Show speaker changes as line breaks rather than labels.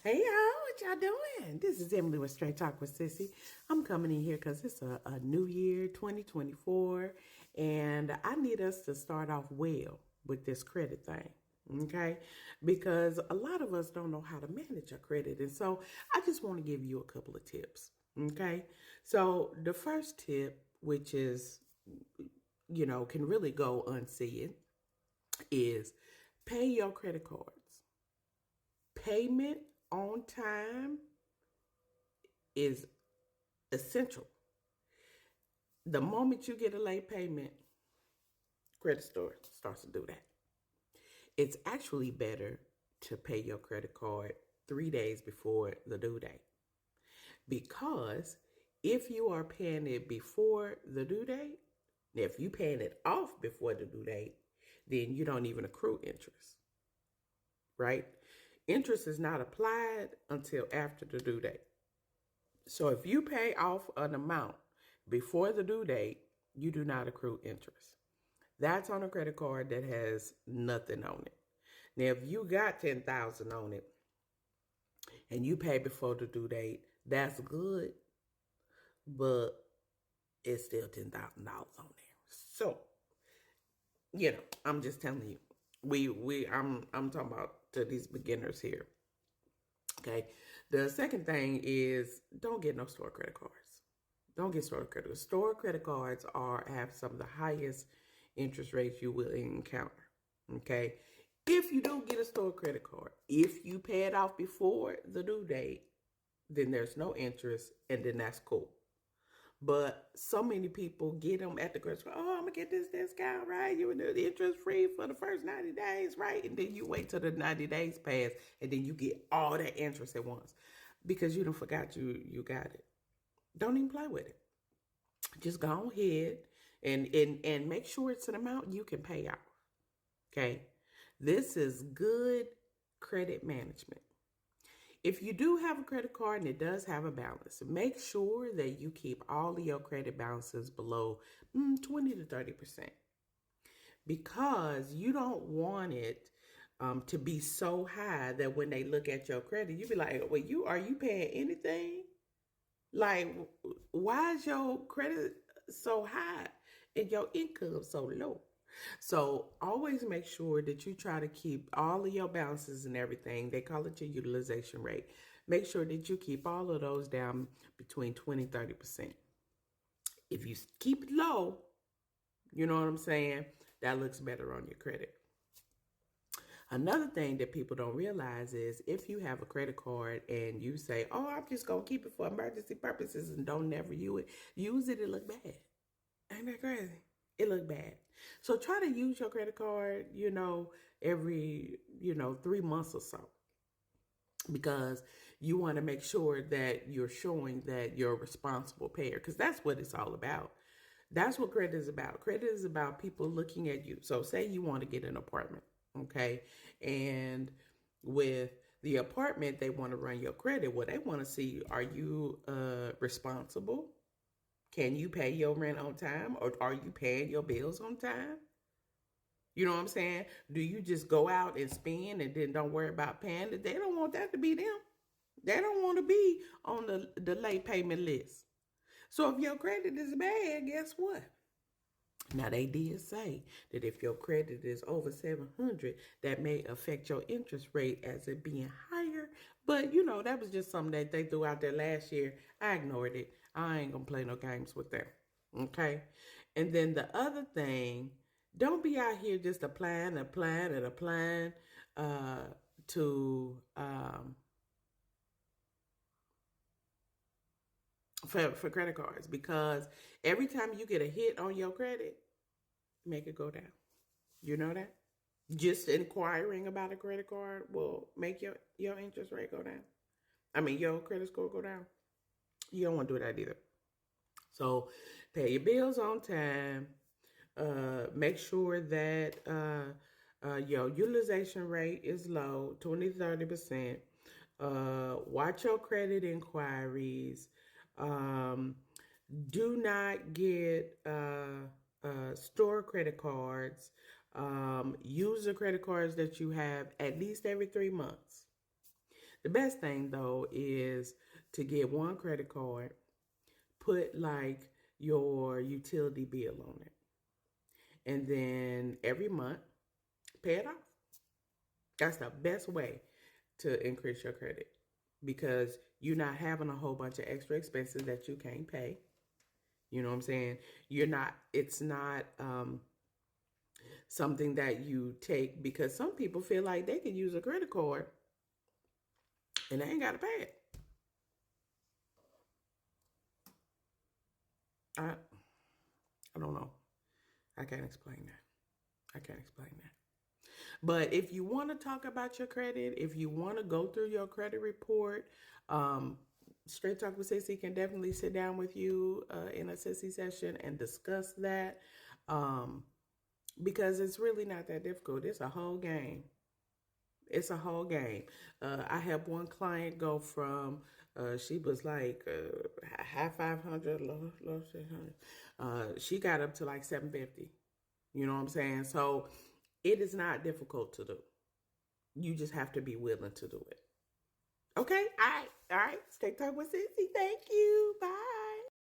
Hey y'all, what y'all doing? This is Emily with Straight Talk with Sissy. I'm coming in here because it's a new year, 2024, and I need us to start off well with this credit thing, okay? Because a lot of us don't know how to manage our credit, and so I just want to give you a couple of tips, okay? So the first tip, which is, can really go unseen, is pay your credit cards. Payment on time is essential. The moment you get a late payment, credit store starts to do that. It's actually better to pay your credit card 3 days before the due date. Because if you are paying it before the due date, if you paying it off before the due date, then you don't even accrue interest, right? Interest is not applied until after the due date. So if you pay off an amount before the due date, you do not accrue interest. That's on a credit card that has nothing on it. Now, if you got $10,000 on it and you pay before the due date, that's good, but it's still $10,000 on there. So, I'm just telling you, I'm talking about to these beginners here. Okay. The second thing is don't get no store credit cards. Don't get store credit cards. Store credit cards have some of the highest interest rates you will encounter. Okay. If you don't get a store credit card, if you pay it off before the due date, then there's no interest, and then that's cool. But so many people get them at the credit store. Oh, I'm gonna get this discount, right? You were interest free for the first 90 days, right? And then you wait till the 90 days pass, and then you get all that interest at once because you don't forgot you got it. Don't even play with it. Just go ahead and make sure it's an amount you can pay off. Okay, this is good credit management. If you do have a credit card and it does have a balance, make sure that you keep all of your credit balances below 20 to 30%, because you don't want it to be so high that when they look at your credit, you be like, well, are you paying anything? Like, why is your credit so high and your income so low? So always make sure that you try to keep all of your balances and everything. They call it your utilization rate. Make sure that you keep all of those down between 20 and 30%. If you keep it low, you know what I'm saying? That looks better on your credit. Another thing that people don't realize is if you have a credit card and you say, oh, I'm just going to keep it for emergency purposes and don't never use it, it look bad. Ain't that crazy? It look bad. So try to use your credit card, every, 3 months or so, because you want to make sure that you're showing that you're a responsible payer, because that's what it's all about. That's what credit is about. Credit is about people looking at you. So say you want to get an apartment, okay? And with the apartment, they want to run your credit. Well, they want to see, are you responsible? Can you pay your rent on time, or are you paying your bills on time? You know what I'm saying? Do you just go out and spend and then don't worry about paying it? They don't want that to be them. They don't want to be on the late payment list. So if your credit is bad, guess what? Now, they did say that if your credit is over 700, that may affect your interest rate as it being higher. But, that was just something that they threw out there last year. I ignored it. I ain't going to play no games with them. Okay? And then the other thing, don't be out here just applying to for credit cards, because every time you get a hit on your credit, make it go down. You know that? Just inquiring about a credit card will make your interest rate go down. I mean, your credit score go down. You don't want to do that either. So pay your bills on time. Make sure that your utilization rate is low, 20 to 30%. Watch your credit inquiries. Do not get store credit cards. Use the credit cards that you have at least every 3 months. The best thing though is to get one credit card, put like your utility bill on it, and then every month pay it off. That's the best way to increase your credit because you're not having a whole bunch of extra expenses that you can't pay. You know what I'm saying? It's not something that you take because some people feel like they can use a credit card and they ain't got to pay it. I, I don't know. I can't explain that. I can't explain that. But if you want to talk about your credit, if you want to go through your credit report, Straight Talk with Sissy can definitely sit down with you in a Sissy session and discuss that because it's really not that difficult. It's a whole game. It's a whole game. I have one client go from she was like high 500, low 600. She got up to like 750. You know what I'm saying? So it is not difficult to do. You just have to be willing to do it. Okay? All right. All right. Straight Talk with Sissy. Thank you. Bye.